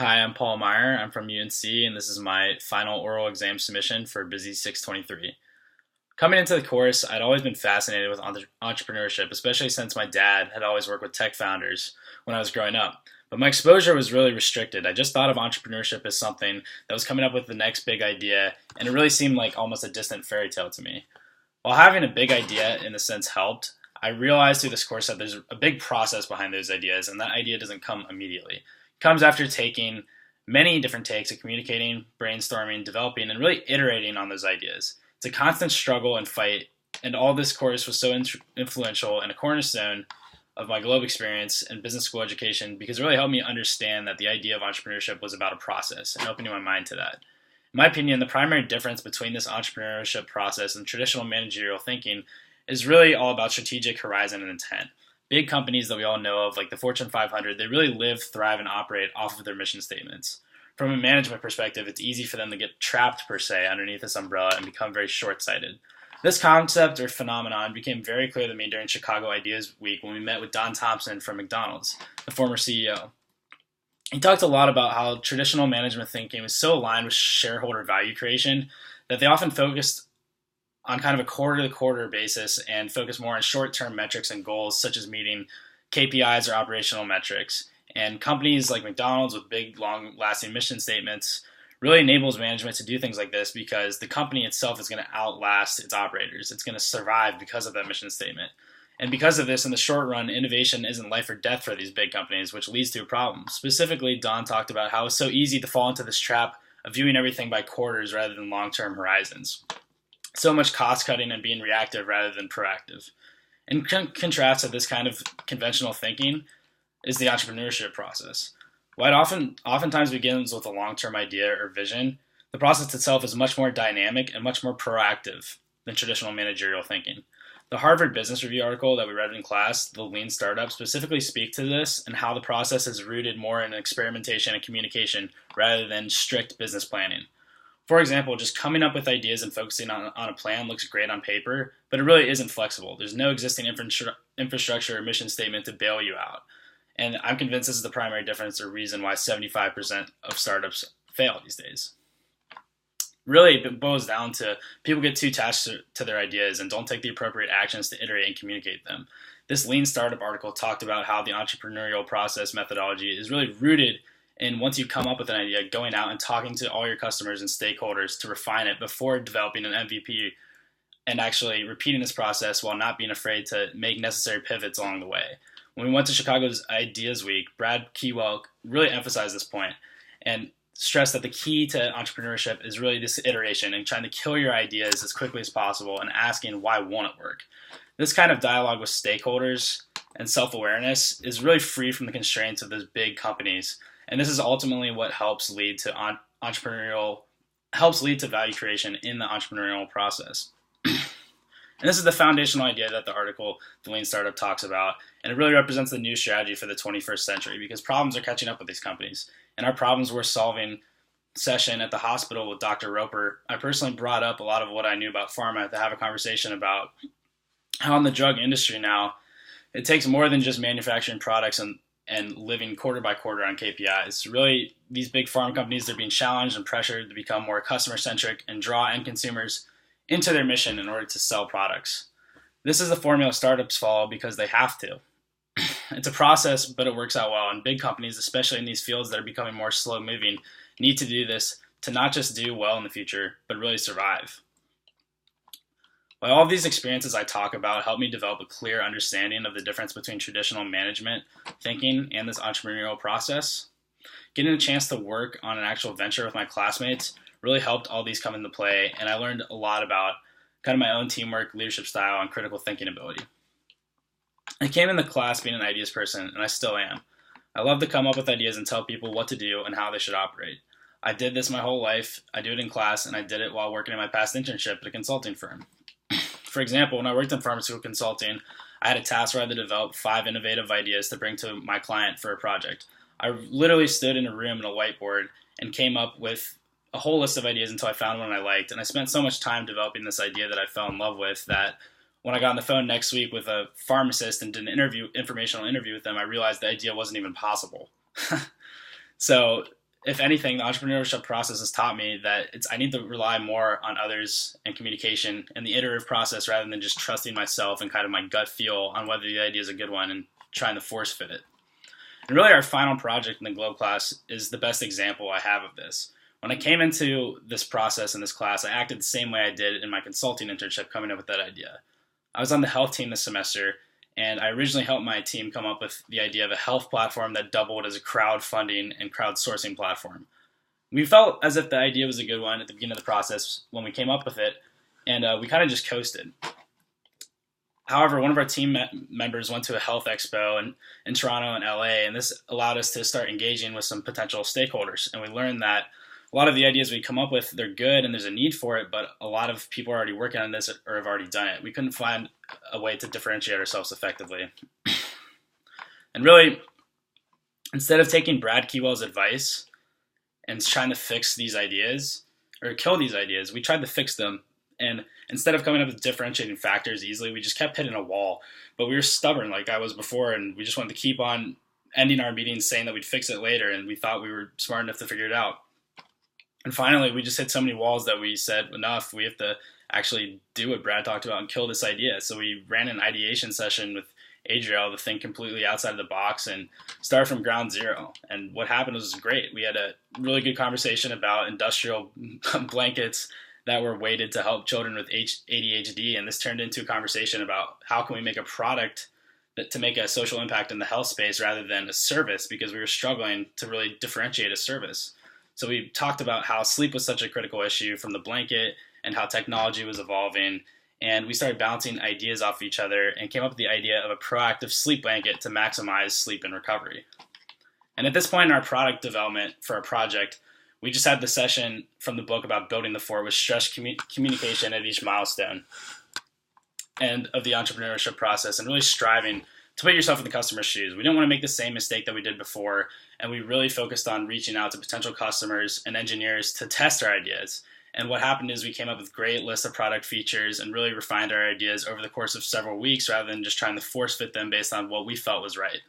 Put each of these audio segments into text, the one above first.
Hi, I'm Paul Meyer. I'm from UNC, and this is my final oral exam submission for BUSI623. Coming into the course, I'd always been fascinated with entrepreneurship, especially since my dad had always worked with tech founders when I was growing up. But my exposure was really restricted. I just thought of entrepreneurship as something that was coming up with the next big idea, and it really seemed like almost a distant fairy tale to me. While having a big idea in a sense helped, I realized through this course that there's a big process behind those ideas, and that idea doesn't come immediately. It comes after taking many different takes of communicating, brainstorming, developing, and really iterating on those ideas. It's a constant struggle and fight, and all this course was so influential and a cornerstone of my globe experience and business school education because it really helped me understand that the idea of entrepreneurship was about a process and opening my mind to that. In my opinion, the primary difference between this entrepreneurship process and traditional managerial thinking is really all about strategic horizon and intent. Big companies that we all know of, like the Fortune 500, they really live, thrive, and operate off of their mission statements. From a management perspective, it's easy for them to get trapped, per se, underneath this umbrella and become very short-sighted. This concept or phenomenon became very clear to me during Chicago Ideas Week when we met with Don Thompson from McDonald's, the former CEO. He talked a lot about how traditional management thinking was so aligned with shareholder value creation that they often focused on kind of a quarter-to-quarter basis and focus more on short-term metrics and goals such as meeting KPIs or operational metrics. And companies like McDonald's with big, long-lasting mission statements really enables management to do things like this because the company itself is going to outlast its operators. It's going to survive because of that mission statement. And because of this, in the short run, innovation isn't life or death for these big companies, which leads to a problem. Specifically, Don talked about how it's so easy to fall into this trap of viewing everything by quarters rather than long-term horizons. So much cost-cutting and being reactive rather than proactive. In contrast to this kind of conventional thinking is the entrepreneurship process. While it oftentimes begins with a long-term idea or vision, the process itself is much more dynamic and much more proactive than traditional managerial thinking. The Harvard Business Review article that we read in class, The Lean Startup, specifically speak to this and how the process is rooted more in experimentation and communication rather than strict business planning. For example, just coming up with ideas and focusing on a plan looks great on paper, but it really isn't flexible. There's no existing infrastructure or mission statement to bail you out. And I'm convinced this is the primary difference or reason why 75% of startups fail these days. Really, it boils down to people get too attached to their ideas and don't take the appropriate actions to iterate and communicate them. This Lean Startup article talked about how the entrepreneurial process methodology is really rooted in once you come up with an idea, going out and talking to all your customers and stakeholders to refine it before developing an MVP and actually repeating this process while not being afraid to make necessary pivots along the way. When we went to Chicago's Ideas Week, Brad Keywell really emphasized this point and stressed that the key to entrepreneurship is really this iteration and trying to kill your ideas as quickly as possible and asking why won't it work. This kind of dialogue with stakeholders and self-awareness is really free from the constraints of those big companies, and this is ultimately what helps lead to value creation in the entrepreneurial process. And this is the foundational idea that the article, The Lean Startup, talks about, and it really represents the new strategy for the 21st century because problems are catching up with these companies. In our problems we're solving session at the hospital with Dr. Roper, I personally brought up a lot of what I knew about pharma to have a conversation about how in the drug industry now, it takes more than just manufacturing products and living quarter by quarter on KPIs. Really, these big pharma companies, they're being challenged and pressured to become more customer-centric and draw end consumers into their mission in order to sell products. This is the formula startups follow because they have to. It's a process, but it works out well. And big companies, especially in these fields that are becoming more slow-moving, need to do this to not just do well in the future, but really survive. While all of these experiences I talk about help me develop a clear understanding of the difference between traditional management thinking and this entrepreneurial process, getting a chance to work on an actual venture with my classmates really helped all these come into play, and I learned a lot about kind of my own teamwork, leadership style, and critical thinking ability. I came into class being an ideas person, and I still am. I love to come up with ideas and tell people what to do and how they should operate. I did this my whole life. I do it in class, and I did it while working in my past internship at a consulting firm. For example, when I worked in pharmaceutical consulting, I had a task where I had to develop 5 innovative ideas to bring to my client for a project. I literally stood in a room and a whiteboard and came up with a whole list of ideas until I found one I liked. And I spent so much time developing this idea that I fell in love with that when I got on the phone next week with a pharmacist and did an informational interview with them, I realized the idea wasn't even possible. So if anything, the entrepreneurship process has taught me that I need to rely more on others and communication and the iterative process rather than just trusting myself and kind of my gut feel on whether the idea is a good one and trying to force fit it. And really, our final project in the Globe class is the best example I have of this. When I came into this process in this class, I acted the same way I did in my consulting internship coming up with that idea. I was on the health team this semester, and I originally helped my team come up with the idea of a health platform that doubled as a crowdfunding and crowdsourcing platform. We felt as if the idea was a good one at the beginning of the process when we came up with it, and we kind of just coasted. However, one of our team members went to a health expo in Toronto and LA, and this allowed us to start engaging with some potential stakeholders. And we learned that a lot of the ideas we come up with, they're good and there's a need for it, but a lot of people are already working on this or have already done it. We couldn't find a way to differentiate ourselves effectively. And really, instead of taking Brad Keywell's advice and trying to fix these ideas or kill these ideas, we tried to fix them. And instead of coming up with differentiating factors easily, we just kept hitting a wall. But we were stubborn like I was before, and we just wanted to keep on ending our meetings saying that we'd fix it later, and we thought we were smart enough to figure it out. And finally, we just hit so many walls that we said, enough, we have to actually do what Brad talked about and kill this idea. So we ran an ideation session with Adriel to think completely outside of the box and start from ground zero. And what happened was great. We had a really good conversation about industrial blankets that were weighted to help children with ADHD, and this turned into a conversation about how can we make a product to make a social impact in the health space rather than a service, because we were struggling to really differentiate a service. So we talked about how sleep was such a critical issue from the blanket and how technology was evolving, and we started bouncing ideas off each other and came up with the idea of a proactive sleep blanket to maximize sleep and recovery. And at this point in our product development for our project, we just had the session from the book about building the fort with stress communication at each milestone and of the entrepreneurship process, and really striving to put yourself in the customer's shoes. We didn't want to make the same mistake that we did before, and we really focused on reaching out to potential customers and engineers to test our ideas. And what happened is we came up with a great list of product features and really refined our ideas over the course of several weeks rather than just trying to force fit them based on what we felt was right.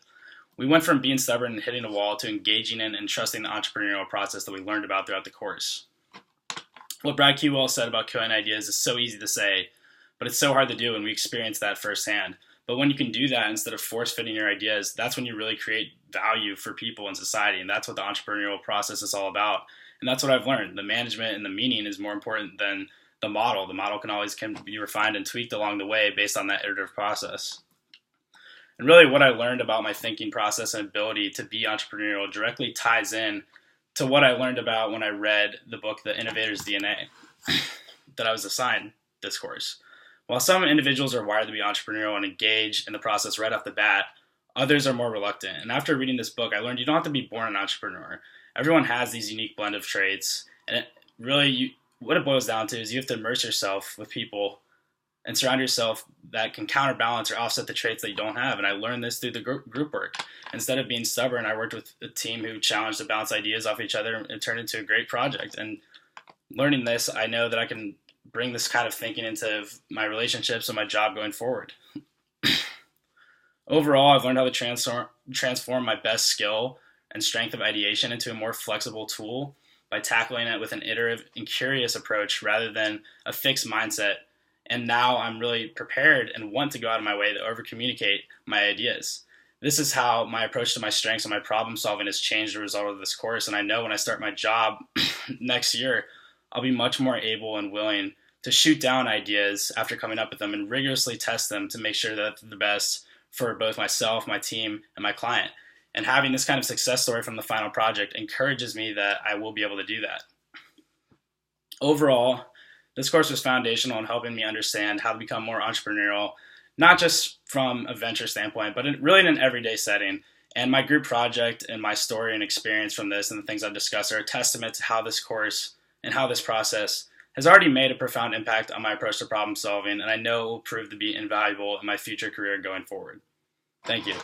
We went from being stubborn and hitting a wall to engaging in and trusting the entrepreneurial process that we learned about throughout the course. What Brad Keywell said about killing ideas is so easy to say, but it's so hard to do, and we experienced that firsthand. But when you can do that instead of force-fitting your ideas, that's when you really create value for people in society, and that's what the entrepreneurial process is all about. And that's what I've learned. The management and the meaning is more important than the model. The model can be refined and tweaked along the way based on that iterative process. And really what I learned about my thinking process and ability to be entrepreneurial directly ties in to what I learned about when I read the book, The Innovator's DNA, that I was assigned this course. While some individuals are wired to be entrepreneurial and engage in the process right off the bat, others are more reluctant. And after reading this book, I learned you don't have to be born an entrepreneur. Everyone has these unique blend of traits. And what it boils down to is you have to immerse yourself with people and surround yourself that can counterbalance or offset the traits that you don't have. And I learned this through the group work. Instead of being stubborn, I worked with a team who challenged to bounce ideas off each other and turned into a great project. And learning this, I know that I can bring this kind of thinking into my relationships and my job going forward. Overall, I've learned how to transform my best skill and strength of ideation into a more flexible tool by tackling it with an iterative and curious approach rather than a fixed mindset. And now I'm really prepared and want to go out of my way to over-communicate my ideas. This is how my approach to my strengths and my problem solving has changed as a result of this course. And I know when I start my job next year, I'll be much more able and willing to shoot down ideas after coming up with them and rigorously test them to make sure that they're the best for both myself, my team, and my client. And having this kind of success story from the final project encourages me that I will be able to do that. Overall, this course was foundational in helping me understand how to become more entrepreneurial, not just from a venture standpoint, but really in an everyday setting. And my group project and my story and experience from this and the things I've discussed are a testament to how this course and how this process has already made a profound impact on my approach to problem solving, and I know it will prove to be invaluable in my future career going forward. Thank you.